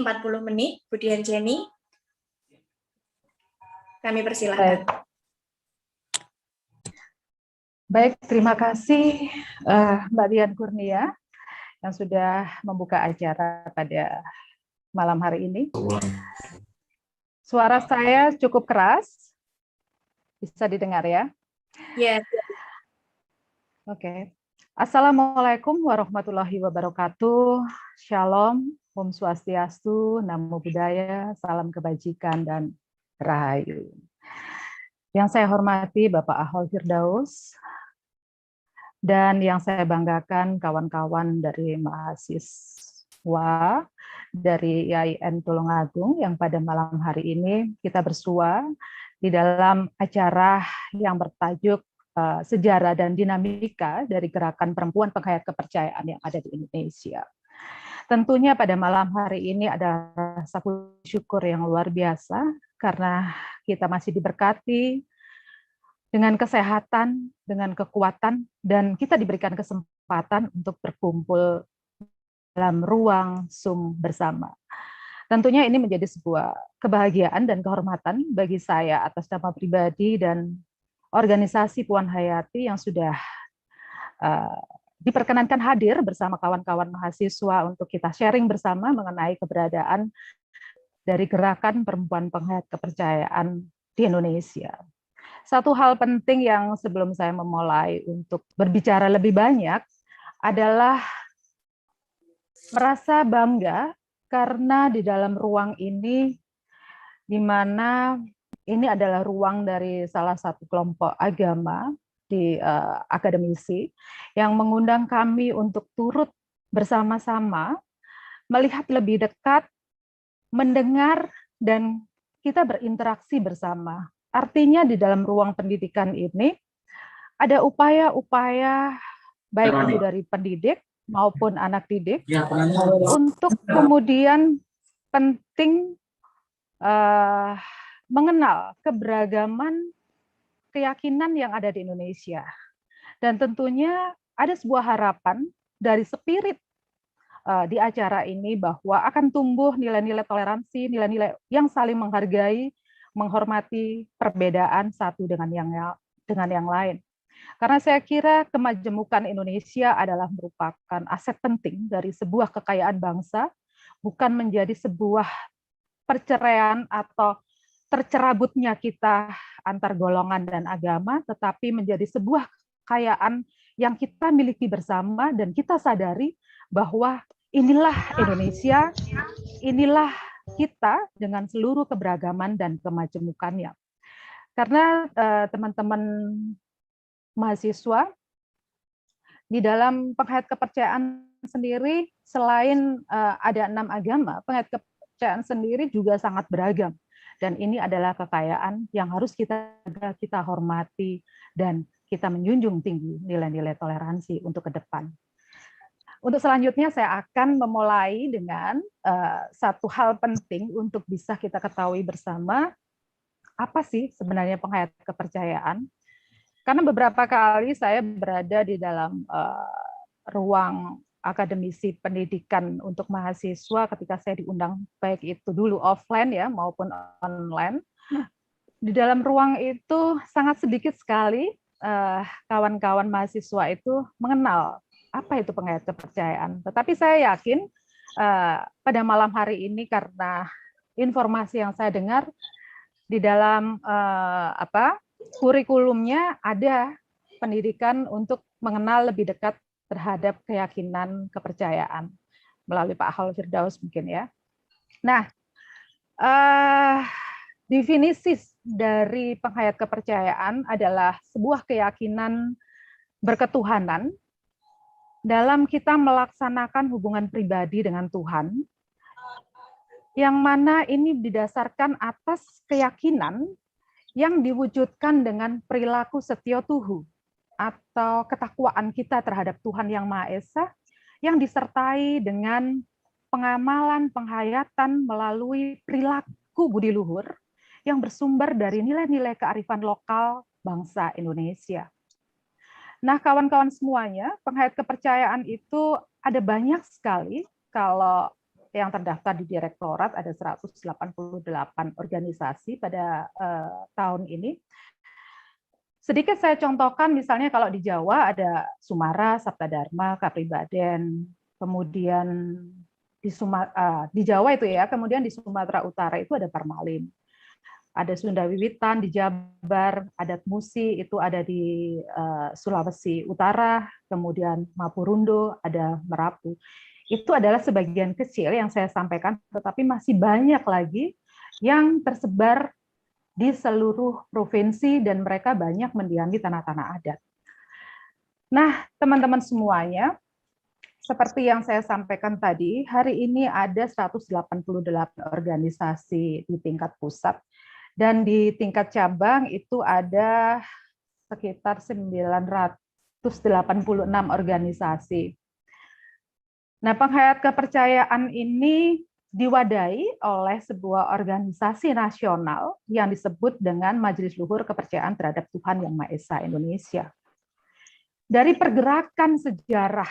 40 menit, Bu Dian Jenny. Kami persilakan. Baik, terima kasih Mbak Dian Kurnia yang sudah membuka acara pada malam hari ini. Suara saya cukup keras, bisa didengar ya? Ya. Oke. Assalamualaikum warahmatullahi wabarakatuh. Shalom, Om Swastiastu, Namo Buddhaya, salam kebajikan dan rahayu. Yang saya hormati Bapak Ahol Firdaus, dan yang saya banggakan kawan-kawan dari mahasiswa dari IAIN Tulungagung yang pada malam hari ini kita bersua di dalam acara yang bertajuk Sejarah dan Dinamika dari Gerakan Perempuan Penghayat Kepercayaan yang ada di Indonesia. Tentunya pada malam hari ini ada rasa syukur yang luar biasa karena kita masih diberkati dengan kesehatan, dengan kekuatan, dan kita diberikan kesempatan untuk berkumpul dalam ruang Zoom bersama. Tentunya ini menjadi sebuah kebahagiaan dan kehormatan bagi saya atas nama pribadi dan organisasi Puan Hayati yang sudah diperkenankan hadir bersama kawan-kawan mahasiswa untuk kita sharing bersama mengenai keberadaan dari Gerakan Perempuan Penghayat Kepercayaan di Indonesia. Satu hal penting yang sebelum saya memulai untuk berbicara lebih banyak adalah merasa bangga karena di dalam ruang ini, di mana ini adalah ruang dari salah satu kelompok agama di akademisi yang mengundang kami untuk turut bersama-sama melihat lebih dekat, mendengar, dan kita berinteraksi bersama. Artinya di dalam ruang pendidikan ini ada upaya-upaya baik itu dari pendidik maupun anak didik untuk kemudian penting mengenal keberagaman keyakinan yang ada di Indonesia. Dan tentunya ada sebuah harapan dari spirit di acara ini bahwa akan tumbuh nilai-nilai toleransi, nilai-nilai yang saling menghargai, menghormati perbedaan satu dengan yang lain. Karena saya kira kemajemukan Indonesia adalah merupakan aset penting dari sebuah kekayaan bangsa, bukan menjadi sebuah perceraian atau tercerabutnya kita antar golongan dan agama, tetapi menjadi sebuah kekayaan yang kita miliki bersama dan kita sadari bahwa inilah Indonesia, inilah kita dengan seluruh keberagaman dan kemajemukannya. Karena teman-teman mahasiswa di dalam penghayat kepercayaan sendiri selain ada 6 agama, penghayat kepercayaan sendiri juga sangat beragam. Dan ini adalah kekayaan yang harus kita hormati dan kita menjunjung tinggi nilai-nilai toleransi untuk ke depan. Untuk selanjutnya saya akan memulai dengan satu hal penting untuk bisa kita ketahui bersama, apa sih sebenarnya penghayat kepercayaan? Karena beberapa kali saya berada di dalam ruang akademisi pendidikan untuk mahasiswa ketika saya diundang baik itu dulu offline ya maupun online. Di dalam ruang itu sangat sedikit sekali kawan-kawan mahasiswa itu mengenal apa itu penghayat kepercayaan. Tetapi saya yakin pada malam hari ini karena informasi yang saya dengar di dalam kurikulumnya ada pendidikan untuk mengenal lebih dekat terhadap keyakinan kepercayaan melalui Pak Ahol Firdaus mungkin ya. Nah, definisi dari penghayat kepercayaan adalah sebuah keyakinan berketuhanan dalam kita melaksanakan hubungan pribadi dengan Tuhan, yang mana ini didasarkan atas keyakinan yang diwujudkan dengan perilaku setio tuhu atau ketakwaan kita terhadap Tuhan Yang Maha Esa yang disertai dengan pengamalan, penghayatan melalui perilaku budi luhur yang bersumber dari nilai-nilai kearifan lokal bangsa Indonesia. Nah, kawan-kawan semuanya, penghayat kepercayaan itu ada banyak sekali kalau yang terdaftar di direktorat ada 188 organisasi pada tahun ini. Sedikit saya contohkan, misalnya kalau di Jawa ada Sumara, Sabta Dharma, Kapribaden, kemudian di Jawa itu ya, kemudian di Sumatera Utara itu ada Parmalim, ada Sunda Wiwitan di Jabar, adat Musi itu ada di Sulawesi Utara, kemudian Mapurundo, ada Merapu. Itu adalah sebagian kecil yang saya sampaikan, tetapi masih banyak lagi yang tersebar di seluruh provinsi dan mereka banyak mendiami tanah-tanah adat. Nah, teman-teman semuanya, seperti yang saya sampaikan tadi, hari ini ada 188 organisasi di tingkat pusat dan di tingkat cabang itu ada sekitar 986 organisasi. Nah, penghayat kepercayaan ini diwadahi oleh sebuah organisasi nasional yang disebut dengan Majelis Luhur Kepercayaan Terhadap Tuhan Yang Maha Esa Indonesia. Dari pergerakan sejarah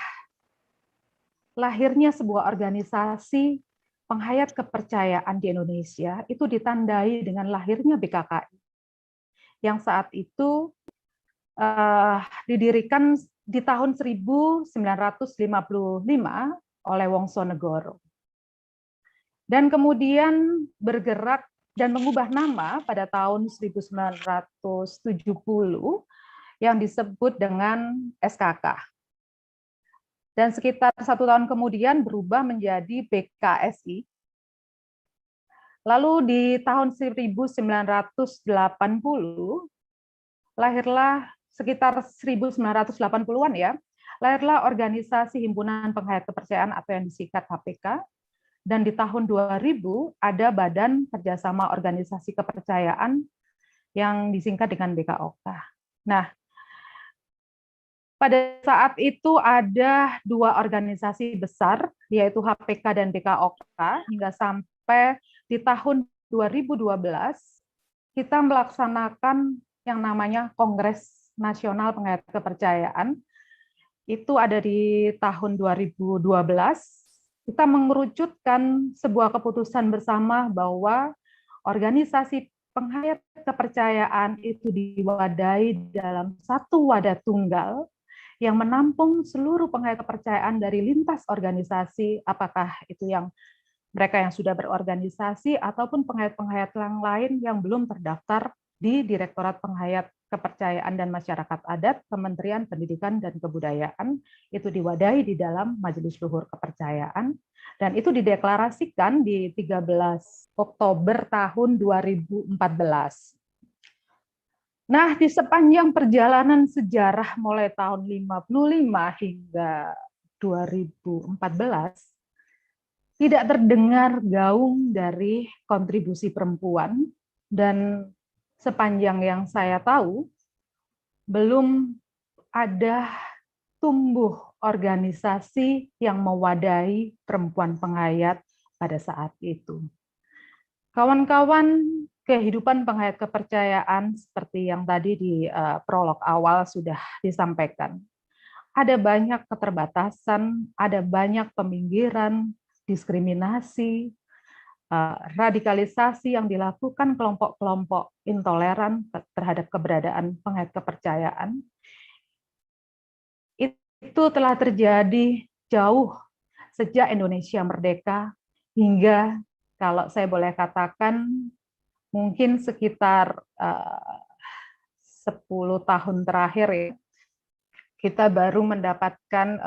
lahirnya sebuah organisasi penghayat kepercayaan di Indonesia itu ditandai dengan lahirnya BKKI yang saat itu didirikan di tahun 1955 oleh Wongsonegoro. Dan kemudian bergerak dan mengubah nama pada tahun 1970 yang disebut dengan SKK. Dan sekitar 1 tahun kemudian berubah menjadi BKSI. Lalu di tahun 1980 lahirlah sekitar 1980-an ya, lahirlah organisasi Himpunan Penghayat Kepercayaan atau yang disingkat HPK. Dan di tahun 2000 ada Badan Kerjasama Organisasi Kepercayaan yang disingkat dengan BKOKA. Nah, pada saat itu ada 2 organisasi besar, yaitu HPK dan BKOKA, hingga sampai di tahun 2012 kita melaksanakan yang namanya Kongres Nasional Penghayat Kepercayaan. Itu ada di tahun 2012. Kita mengerucutkan sebuah keputusan bersama bahwa organisasi penghayat kepercayaan itu diwadahi dalam satu wadah tunggal yang menampung seluruh penghayat kepercayaan dari lintas organisasi, apakah itu yang mereka yang sudah berorganisasi ataupun penghayat-penghayat yang lain yang belum terdaftar di Direktorat Penghayat Kepercayaan dan Masyarakat Adat, Kementerian Pendidikan dan Kebudayaan, itu diwadahi di dalam Majelis Luhur Kepercayaan, dan itu dideklarasikan di 13 Oktober tahun 2014. Nah, di sepanjang perjalanan sejarah mulai tahun 55 hingga 2014, tidak terdengar gaung dari kontribusi perempuan, dan sepanjang yang saya tahu, belum ada tumbuh organisasi yang mewadahi perempuan penghayat pada saat itu. Kawan-kawan, kehidupan penghayat kepercayaan seperti yang tadi di prolog awal sudah disampaikan. Ada banyak keterbatasan, ada banyak peminggiran, diskriminasi, radikalisasi yang dilakukan kelompok-kelompok intoleran terhadap keberadaan penghayat kepercayaan. Itu telah terjadi jauh sejak Indonesia merdeka hingga, kalau saya boleh katakan, mungkin sekitar 10 tahun terakhir ya, kita baru mendapatkan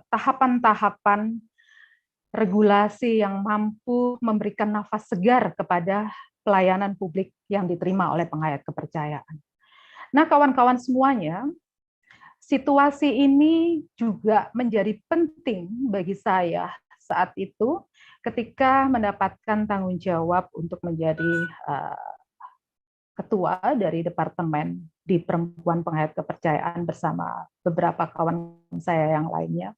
tahapan-tahapan regulasi yang mampu memberikan nafas segar kepada pelayanan publik yang diterima oleh penghayat kepercayaan. Nah, kawan-kawan semuanya, situasi ini juga menjadi penting bagi saya saat itu ketika mendapatkan tanggung jawab untuk menjadi ketua dari Departemen di Perempuan Penghayat Kepercayaan bersama beberapa kawan saya yang lainnya.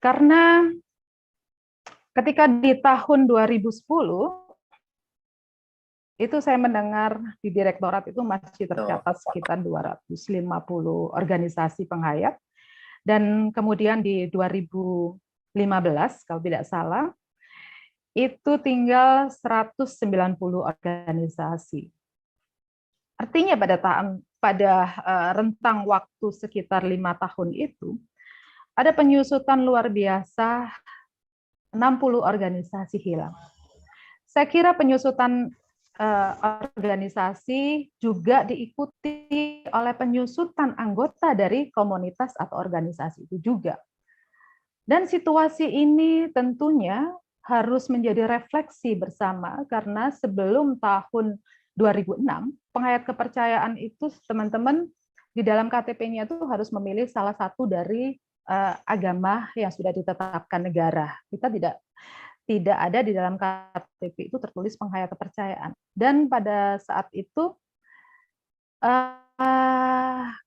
Karena ketika di tahun 2010, itu saya mendengar di direktorat itu masih tercatat sekitar 250 organisasi penghayat, dan kemudian di 2015 kalau tidak salah, itu tinggal 190 organisasi. Artinya pada rentang waktu sekitar 5 tahun itu, ada penyusutan luar biasa, 60 organisasi hilang. Saya kira penyusutan organisasi juga diikuti oleh penyusutan anggota dari komunitas atau organisasi itu juga. Dan situasi ini tentunya harus menjadi refleksi bersama, karena sebelum tahun 2006, penghayat kepercayaan itu, teman-teman, di dalam KTP-nya itu harus memilih salah satu dari agama yang sudah ditetapkan negara. Kita tidak ada di dalam KTP itu tertulis penghayat kepercayaan. Dan pada saat itu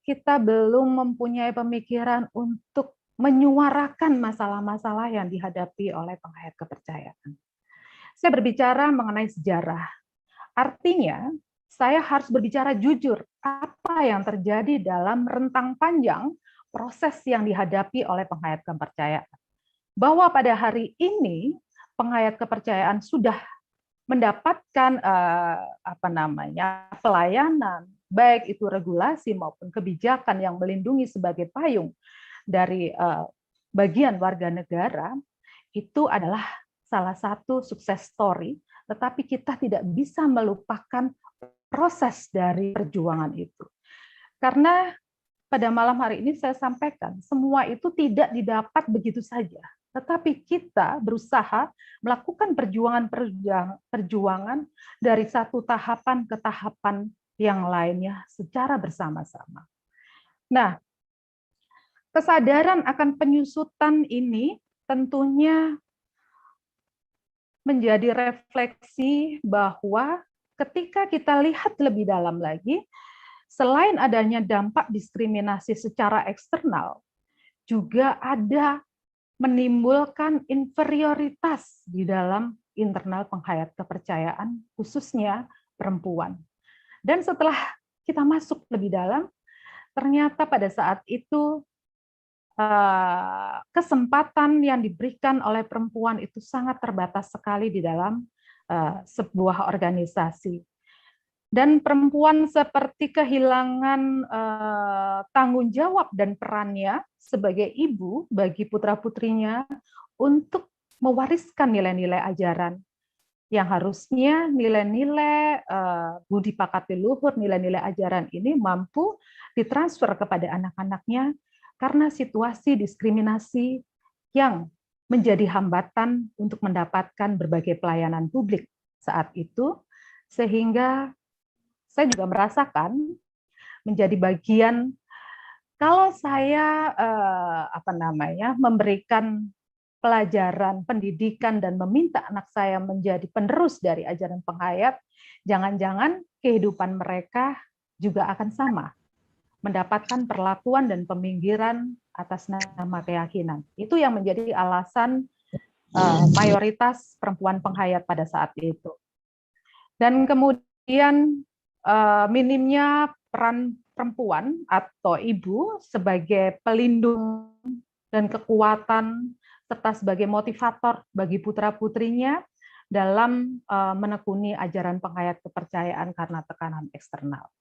kita belum mempunyai pemikiran untuk menyuarakan masalah-masalah yang dihadapi oleh penghayat kepercayaan. Saya berbicara mengenai sejarah. Artinya, saya harus berbicara jujur apa yang terjadi dalam rentang panjang proses yang dihadapi oleh penghayat kepercayaan. Bahwa pada hari ini penghayat kepercayaan sudah mendapatkan pelayanan, baik itu regulasi maupun kebijakan yang melindungi sebagai payung dari bagian warga negara, itu adalah salah satu sukses story, tetapi kita tidak bisa melupakan proses dari perjuangan itu. Karena pada malam hari ini saya sampaikan, semua itu tidak didapat begitu saja, tetapi kita berusaha melakukan perjuangan dari satu tahapan ke tahapan yang lainnya secara bersama-sama. Nah, kesadaran akan penyusutan ini tentunya menjadi refleksi bahwa ketika kita lihat lebih dalam lagi, selain adanya dampak diskriminasi secara eksternal, juga ada menimbulkan inferioritas di dalam internal penghayat kepercayaan, khususnya perempuan. Dan setelah kita masuk lebih dalam, ternyata pada saat itu kesempatan yang diberikan oleh perempuan itu sangat terbatas sekali di dalam sebuah organisasi. Dan perempuan seperti kehilangan tanggung jawab dan perannya sebagai ibu bagi putra-putrinya untuk mewariskan nilai-nilai ajaran yang harusnya nilai-nilai budi pekerti luhur, nilai-nilai ajaran ini mampu ditransfer kepada anak-anaknya karena situasi diskriminasi yang menjadi hambatan untuk mendapatkan berbagai pelayanan publik saat itu, sehingga saya juga merasakan menjadi bagian kalau saya memberikan pelajaran, pendidikan, dan meminta anak saya menjadi penerus dari ajaran penghayat, jangan-jangan kehidupan mereka juga akan sama, mendapatkan perlakuan dan peminggiran atas nama keyakinan. Itu yang menjadi alasan mayoritas perempuan penghayat pada saat itu. Dan kemudian minimnya peran perempuan atau ibu sebagai pelindung dan kekuatan serta sebagai motivator bagi putra-putrinya dalam menekuni ajaran penghayat kepercayaan karena tekanan eksternal.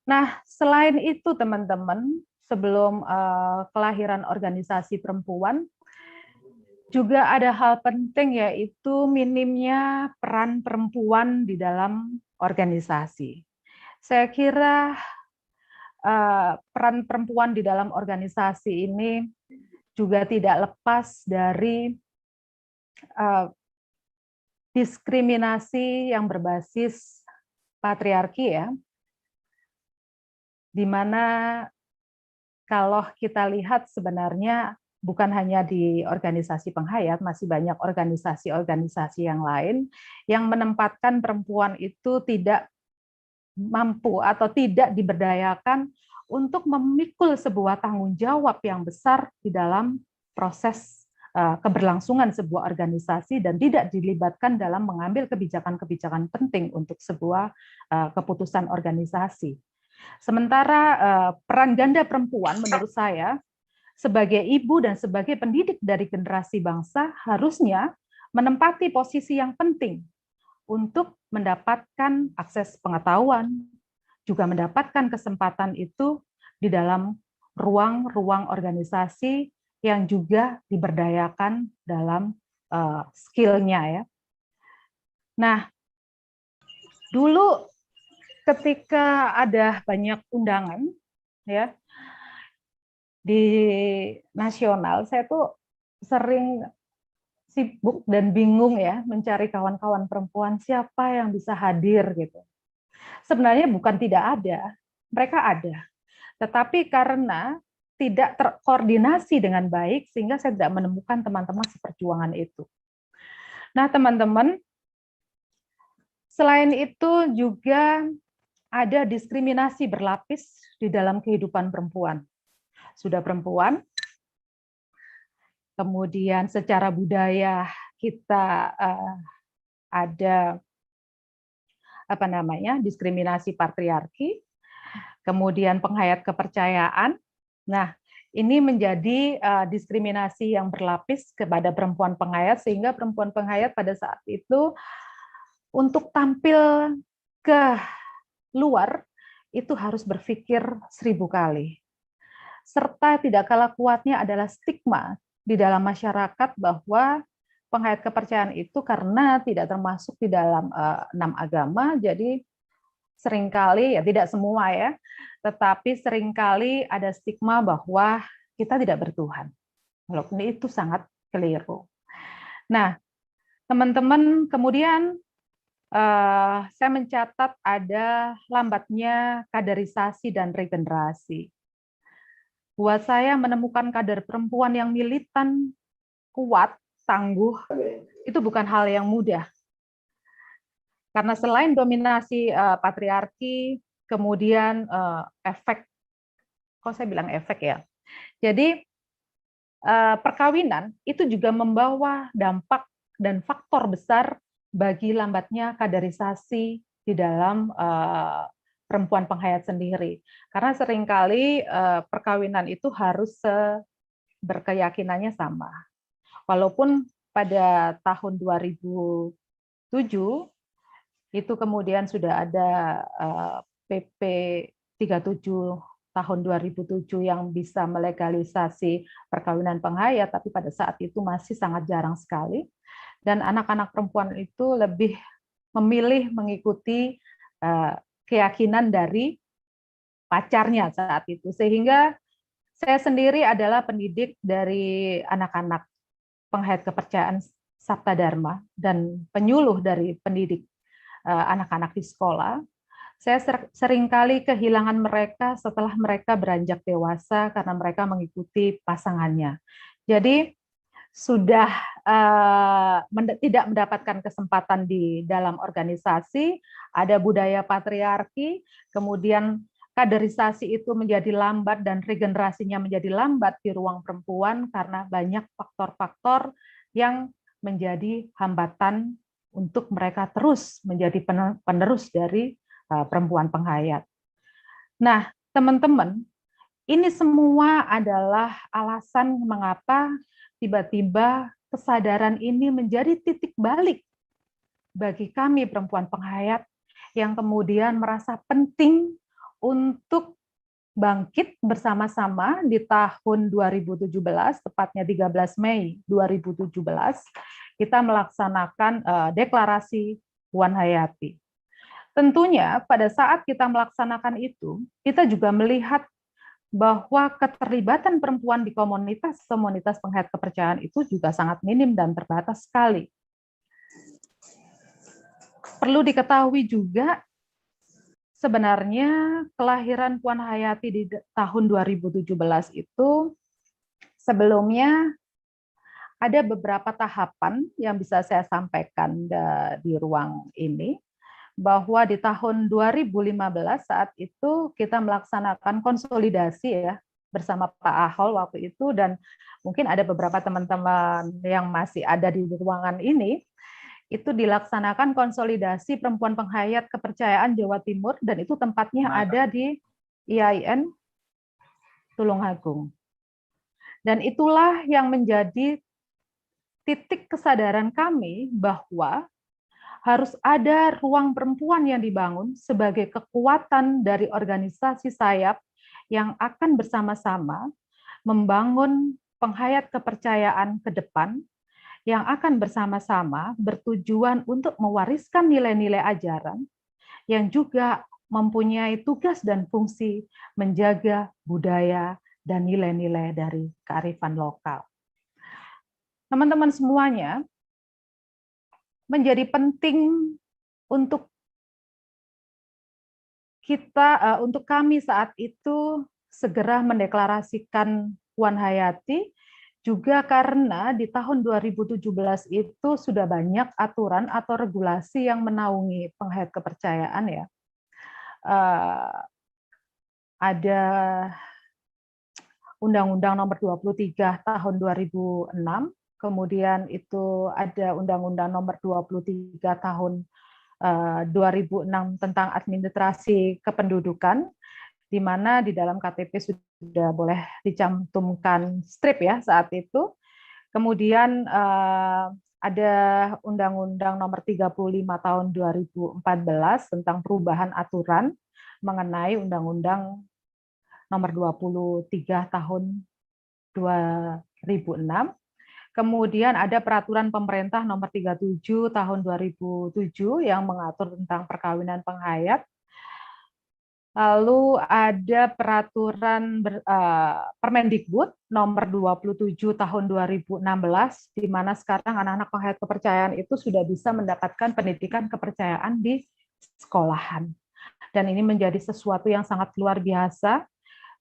Nah, selain itu teman-teman, sebelum kelahiran organisasi perempuan, juga ada hal penting yaitu minimnya peran perempuan di dalam organisasi. Saya kira peran perempuan di dalam organisasi ini juga tidak lepas dari diskriminasi yang berbasis patriarki ya, di mana kalau kita lihat sebenarnya bukan hanya di organisasi penghayat, masih banyak organisasi-organisasi yang lain yang menempatkan perempuan itu tidak mampu atau tidak diberdayakan untuk memikul sebuah tanggung jawab yang besar di dalam proses keberlangsungan sebuah organisasi dan tidak dilibatkan dalam mengambil kebijakan-kebijakan penting untuk sebuah keputusan organisasi. Sementara peran ganda perempuan menurut saya sebagai ibu dan sebagai pendidik dari generasi bangsa harusnya menempati posisi yang penting untuk mendapatkan akses pengetahuan, juga mendapatkan kesempatan itu di dalam ruang-ruang organisasi yang juga diberdayakan dalam skill-nya ya. Nah, dulu ketika ada banyak undangan ya di nasional, saya tuh sering sibuk dan bingung ya mencari kawan-kawan perempuan siapa yang bisa hadir gitu. Sebenarnya bukan tidak ada, mereka ada. Tetapi karena tidak terkoordinasi dengan baik sehingga saya tidak menemukan teman-teman seperjuangan itu. Nah, teman-teman, selain itu juga ada diskriminasi berlapis di dalam kehidupan perempuan. Sudah perempuan, kemudian secara budaya kita ada diskriminasi patriarki, kemudian penghayat kepercayaan. Nah, ini menjadi diskriminasi yang berlapis kepada perempuan penghayat sehingga perempuan penghayat pada saat itu untuk tampil ke luar itu harus berpikir 1000 kali. Serta tidak kalah kuatnya adalah stigma di dalam masyarakat bahwa penghayat kepercayaan itu karena tidak termasuk di dalam 6 agama, jadi seringkali, ya tidak semua ya, tetapi seringkali ada stigma bahwa kita tidak bertuhan. Walaupun itu sangat keliru. Nah, teman-teman, kemudian saya mencatat ada lambatnya kaderisasi dan regenerasi. Buat saya menemukan kader perempuan yang militan, kuat, tangguh, itu bukan hal yang mudah. Karena selain dominasi patriarki, kemudian efek, kok saya bilang efek ya. Jadi perkawinan itu juga membawa dampak dan faktor besar bagi lambatnya kaderisasi di dalam perempuan penghayat sendiri. Karena seringkali perkawinan itu harus berkeyakinannya sama. Walaupun pada tahun 2007 itu kemudian sudah ada PP 37 tahun 2007 yang bisa melegalisasi perkawinan penghayat, tapi pada saat itu masih sangat jarang sekali. Dan anak-anak perempuan itu lebih memilih mengikuti keyakinan dari pacarnya saat itu. Sehingga saya sendiri adalah pendidik dari anak-anak penghayat kepercayaan Sabta Dharma dan penyuluh dari pendidik anak-anak di sekolah. Saya seringkali kehilangan mereka setelah mereka beranjak dewasa karena mereka mengikuti pasangannya. Jadi sudah tidak mendapatkan kesempatan di dalam organisasi, ada budaya patriarki, kemudian kaderisasi itu menjadi lambat dan regenerasinya menjadi lambat di ruang perempuan karena banyak faktor-faktor yang menjadi hambatan untuk mereka terus menjadi penerus dari perempuan penghayat. Nah, teman-teman, ini semua adalah alasan mengapa tiba-tiba kesadaran ini menjadi titik balik bagi kami perempuan penghayat yang kemudian merasa penting untuk bangkit bersama-sama di tahun 2017, tepatnya 13 Mei 2017, kita melaksanakan deklarasi Puan Hayati. Tentunya pada saat kita melaksanakan itu, kita juga melihat bahwa keterlibatan perempuan di komunitas penghayat kepercayaan itu juga sangat minim dan terbatas sekali. Perlu diketahui juga, sebenarnya kelahiran Puan Hayati di tahun 2017 itu sebelumnya ada beberapa tahapan yang bisa saya sampaikan di ruang ini, bahwa di tahun 2015 saat itu kita melaksanakan konsolidasi ya bersama Pak Ahol waktu itu, dan mungkin ada beberapa teman-teman yang masih ada di ruangan ini, itu dilaksanakan konsolidasi perempuan penghayat kepercayaan Jawa Timur, dan itu tempatnya ada di IAIN Tulungagung. Dan itulah yang menjadi titik kesadaran kami bahwa harus ada ruang perempuan yang dibangun sebagai kekuatan dari organisasi sayap yang akan bersama-sama membangun penghayat kepercayaan ke depan, yang akan bersama-sama bertujuan untuk mewariskan nilai-nilai ajaran yang juga mempunyai tugas dan fungsi menjaga budaya dan nilai-nilai dari kearifan lokal. Teman-teman semuanya, menjadi penting untuk untuk kami saat itu segera mendeklarasikan Puan Hayati, juga karena di tahun 2017 itu sudah banyak aturan atau regulasi yang menaungi penghayat kepercayaan ya. Ada Undang-Undang Nomor 23 Tahun 2006, kemudian itu ada Undang-Undang Nomor 23 Tahun 2006 tentang administrasi kependudukan, di mana di dalam KTP sudah boleh dicantumkan strip ya saat itu. Kemudian ada Undang-Undang Nomor 35 Tahun 2014 tentang perubahan aturan mengenai Undang-Undang Nomor 23 Tahun 2006. Kemudian ada Peraturan Pemerintah Nomor 37 Tahun 2007 yang mengatur tentang perkawinan penghayat. Lalu ada Peraturan Permendikbud Nomor 27 Tahun 2016, di mana sekarang anak-anak penghayat kepercayaan itu sudah bisa mendapatkan pendidikan kepercayaan di sekolahan. Dan ini menjadi sesuatu yang sangat luar biasa,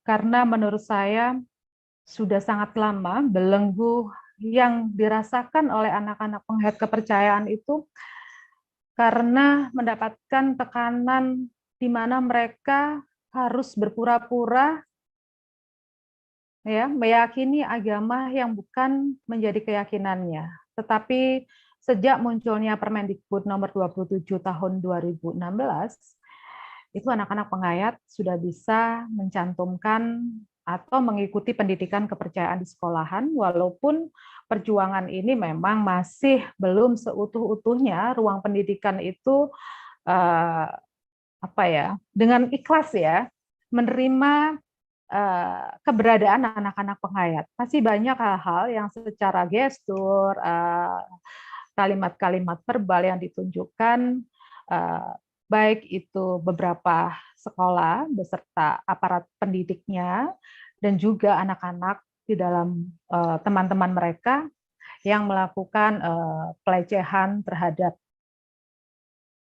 karena menurut saya sudah sangat lama belenggu yang dirasakan oleh anak-anak penghayat kepercayaan itu karena mendapatkan tekanan di mana mereka harus berpura-pura ya meyakini agama yang bukan menjadi keyakinannya. Tetapi sejak munculnya Permendikbud Nomor 27 Tahun 2016, itu anak-anak penghayat sudah bisa mencantumkan atau mengikuti pendidikan kepercayaan di sekolahan, walaupun perjuangan ini memang masih belum seutuh-utuhnya ruang pendidikan itu dengan ikhlas ya menerima keberadaan anak-anak penghayat. Masih banyak hal-hal yang secara gestur, kalimat-kalimat verbal yang ditunjukkan, baik itu beberapa sekolah beserta aparat pendidiknya dan juga anak-anak di dalam teman-teman mereka yang melakukan pelecehan terhadap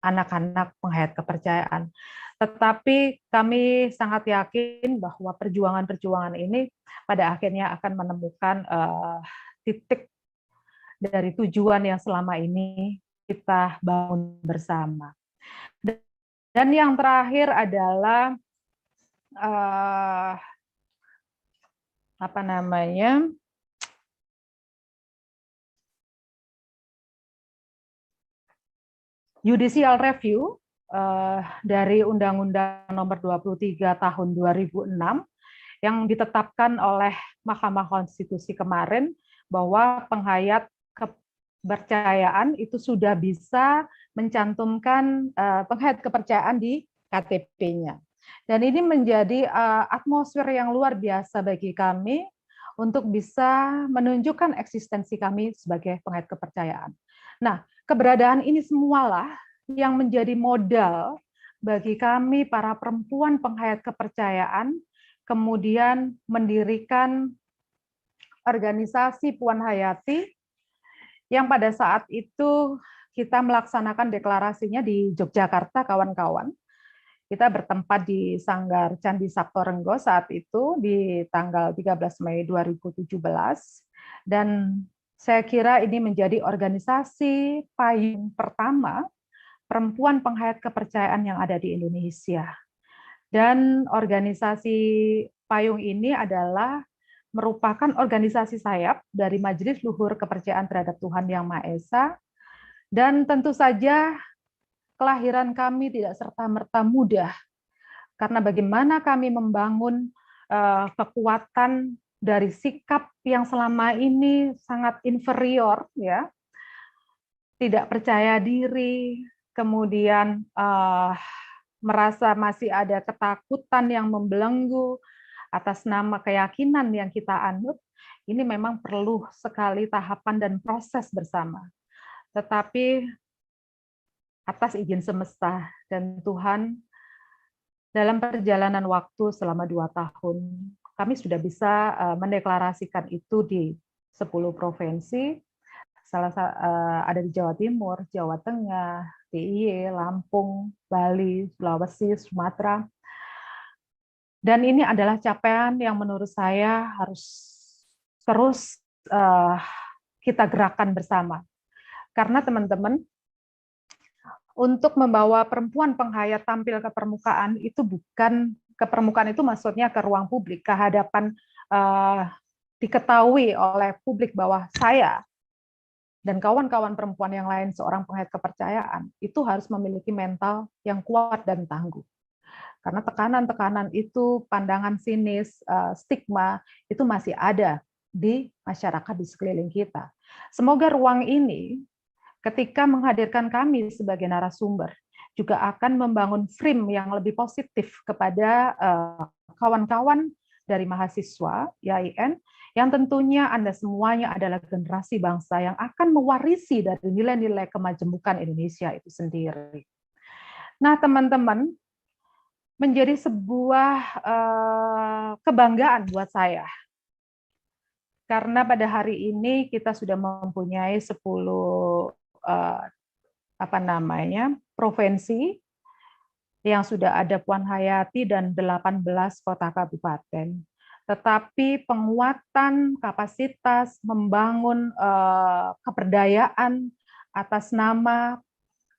anak-anak penghayat kepercayaan. Tetapi kami sangat yakin bahwa perjuangan-perjuangan ini pada akhirnya akan menemukan titik dari tujuan yang selama ini kita bangun bersama. Dan yang terakhir adalah judicial review dari Undang-Undang Nomor 23 Tahun 2006 yang ditetapkan oleh Mahkamah Konstitusi kemarin bahwa penghayat kepercayaan itu sudah bisa mencantumkan penghayat kepercayaan di KTP-nya. Dan ini menjadi atmosfer yang luar biasa bagi kami untuk bisa menunjukkan eksistensi kami sebagai penghayat kepercayaan. Nah, keberadaan ini semualah yang menjadi modal bagi kami para perempuan penghayat kepercayaan, kemudian mendirikan organisasi Puan Hayati yang pada saat itu kita melaksanakan deklarasinya di Yogyakarta, kawan-kawan. Kita bertempat di Sanggar Candi Saptorenggo saat itu di tanggal 13 Mei 2017. Dan saya kira ini menjadi organisasi payung pertama perempuan penghayat kepercayaan yang ada di Indonesia. Dan organisasi payung ini adalah merupakan organisasi sayap dari Majelis Luhur Kepercayaan Terhadap Tuhan Yang Maha Esa. Dan tentu saja kelahiran kami tidak serta-merta mudah, karena bagaimana kami membangun kekuatan dari sikap yang selama ini sangat inferior, ya, tidak percaya diri, kemudian merasa masih ada ketakutan yang membelenggu atas nama keyakinan yang kita anut, ini memang perlu sekali tahapan dan proses bersama. Tetapi atas izin semesta dan Tuhan, dalam perjalanan waktu selama 2 tahun, kami sudah bisa mendeklarasikan itu di 10 provinsi, ada di Jawa Timur, Jawa Tengah, DIY, Lampung, Bali, Sulawesi, Sumatera. Dan ini adalah capaian yang menurut saya harus terus kita gerakan bersama. Karena teman-teman, untuk membawa perempuan penghayat tampil ke permukaan itu bukan ke permukaan itu maksudnya ke ruang publik, ke hadapan diketahui oleh publik bahwa saya dan kawan-kawan perempuan yang lain seorang penghayat kepercayaan itu harus memiliki mental yang kuat dan tangguh. Karena tekanan-tekanan itu, pandangan sinis, stigma itu masih ada di masyarakat di sekeliling kita. Semoga ruang ini ketika menghadirkan kami sebagai narasumber, juga akan membangun frame yang lebih positif kepada kawan-kawan dari mahasiswa YIN, yang tentunya Anda semuanya adalah generasi bangsa yang akan mewarisi dari nilai-nilai kemajemukan Indonesia itu sendiri. Nah, teman-teman, menjadi sebuah kebanggaan buat saya. Karena pada hari ini kita sudah mempunyai 10 provinsi yang sudah ada Puan Hayati dan 18 kota kabupaten. Tetapi penguatan kapasitas membangun keberdayaan atas nama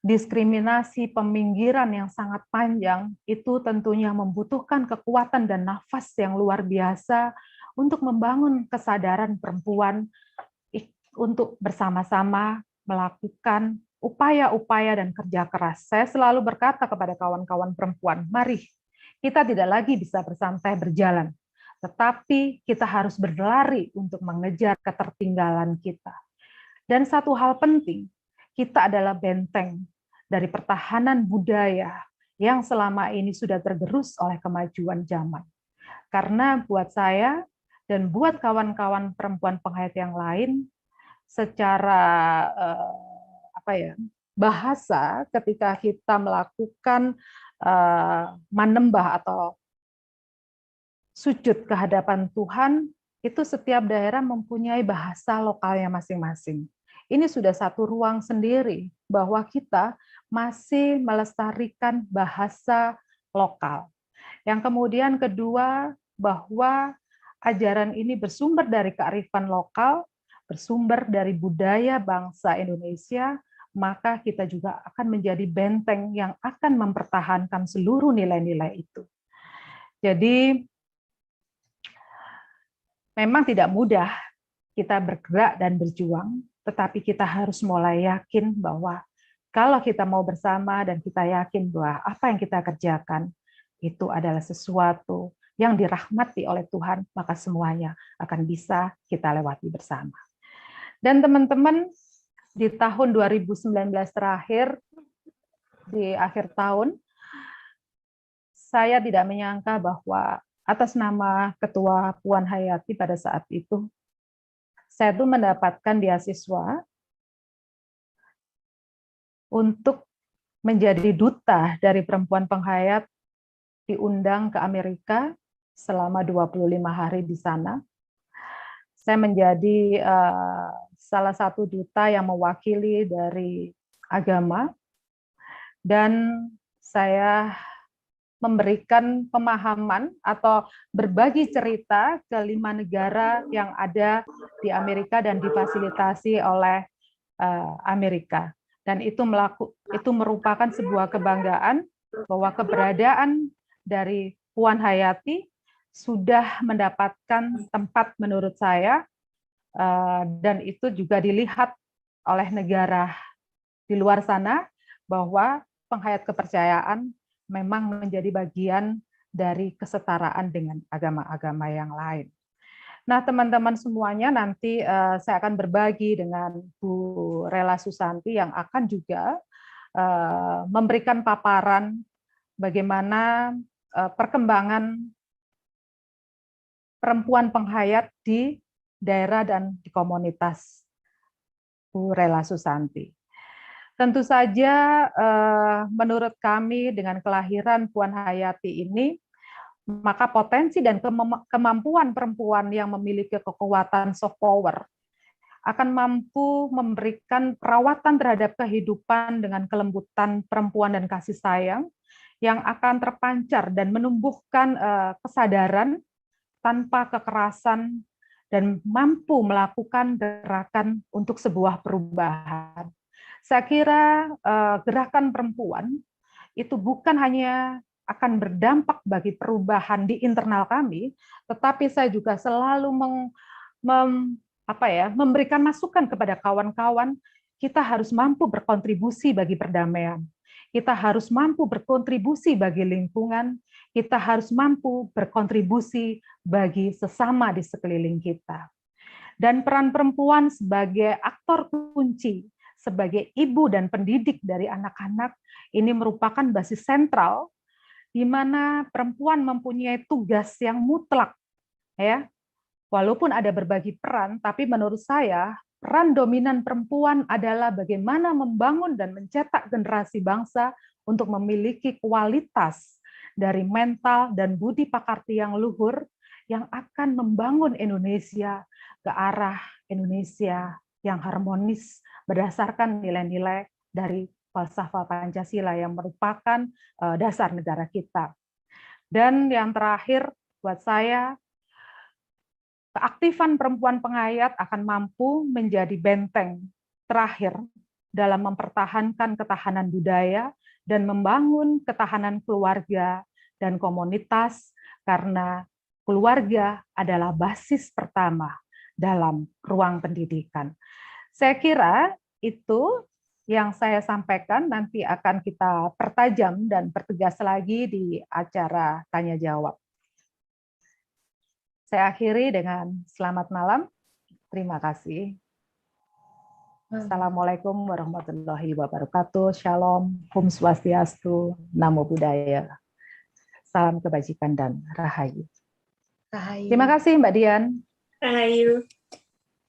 diskriminasi peminggiran yang sangat panjang itu tentunya membutuhkan kekuatan dan nafas yang luar biasa untuk membangun kesadaran perempuan untuk bersama-sama melakukan upaya-upaya dan kerja keras. Saya selalu berkata kepada kawan-kawan perempuan, mari kita tidak lagi bisa bersantai berjalan, tetapi kita harus berlari untuk mengejar ketertinggalan kita. Dan satu hal penting, kita adalah benteng dari pertahanan budaya yang selama ini sudah tergerus oleh kemajuan zaman. Karena buat saya dan buat kawan-kawan perempuan penghayat yang lain, secara bahasa ketika kita melakukan manembah atau sujud ke hadapan Tuhan, itu setiap daerah mempunyai bahasa lokalnya masing-masing. Ini sudah satu ruang sendiri bahwa kita masih melestarikan bahasa lokal. Yang kemudian kedua, bahwa ajaran ini bersumber dari kearifan lokal, bersumber dari budaya bangsa Indonesia, maka kita juga akan menjadi benteng yang akan mempertahankan seluruh nilai-nilai itu. Jadi, memang tidak mudah kita bergerak dan berjuang, tetapi kita harus mulai yakin bahwa kalau kita mau bersama dan kita yakin bahwa apa yang kita kerjakan itu adalah sesuatu yang dirahmati oleh Tuhan, maka semuanya akan bisa kita lewati bersama. Dan teman-teman, di tahun 2019 terakhir, di akhir tahun, saya tidak menyangka bahwa atas nama Ketua Puan Hayati pada saat itu, saya tuh mendapatkan beasiswa untuk menjadi duta dari perempuan penghayat, diundang ke Amerika selama 25 hari di sana. Saya menjadi salah satu duta yang mewakili dari agama, dan saya memberikan pemahaman atau berbagi cerita ke 5 negara yang ada di Amerika dan difasilitasi oleh Amerika. Dan itu merupakan sebuah kebanggaan bahwa keberadaan dari Puan Hayati sudah mendapatkan tempat menurut saya, dan itu juga dilihat oleh negara di luar sana bahwa penghayat kepercayaan memang menjadi bagian dari kesetaraan dengan agama-agama yang lain. Nah, teman-teman semuanya, nanti saya akan berbagi dengan Bu Rela Susanti yang akan juga memberikan paparan bagaimana perkembangan perempuan penghayat di daerah dan di komunitas. Bu Rela Susanti. Tentu saja menurut kami dengan kelahiran Puan Hayati ini, maka potensi dan kemampuan perempuan yang memiliki kekuatan soft power akan mampu memberikan perawatan terhadap kehidupan dengan kelembutan perempuan dan kasih sayang yang akan terpancar dan menumbuhkan kesadaran tanpa kekerasan dan mampu melakukan gerakan untuk sebuah perubahan. Saya kira gerakan perempuan itu bukan hanya akan berdampak bagi perubahan di internal kami, tetapi saya juga selalu memberikan masukan kepada kawan-kawan, kita harus mampu berkontribusi bagi perdamaian. Kita harus mampu berkontribusi bagi lingkungan, kita harus mampu berkontribusi bagi sesama di sekeliling kita. Dan peran perempuan sebagai aktor kunci, sebagai ibu dan pendidik dari anak-anak, ini merupakan basis sentral di mana perempuan mempunyai tugas yang mutlak, ya. Walaupun ada berbagi peran, tapi menurut saya peran dominan perempuan adalah bagaimana membangun dan mencetak generasi bangsa untuk memiliki kualitas dari mental dan budi pakarti yang luhur yang akan membangun Indonesia ke arah Indonesia yang harmonis berdasarkan nilai-nilai dari falsafah Pancasila yang merupakan dasar negara kita. Dan yang terakhir buat saya, keaktifan perempuan penghayat akan mampu menjadi benteng terakhir dalam mempertahankan ketahanan budaya dan membangun ketahanan keluarga dan komunitas, karena keluarga adalah basis pertama dalam ruang pendidikan. Saya kira itu yang saya sampaikan, nanti akan kita pertajam dan pertegas lagi di acara tanya jawab. Saya akhiri dengan selamat malam. Terima kasih. Assalamualaikum warahmatullahi wabarakatuh. Shalom, Om Swastiastu, Namo Buddhaya. Salam kebajikan dan rahayu. Rahayu. Terima kasih Mbak Dian. Rahayu.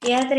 Ya, terima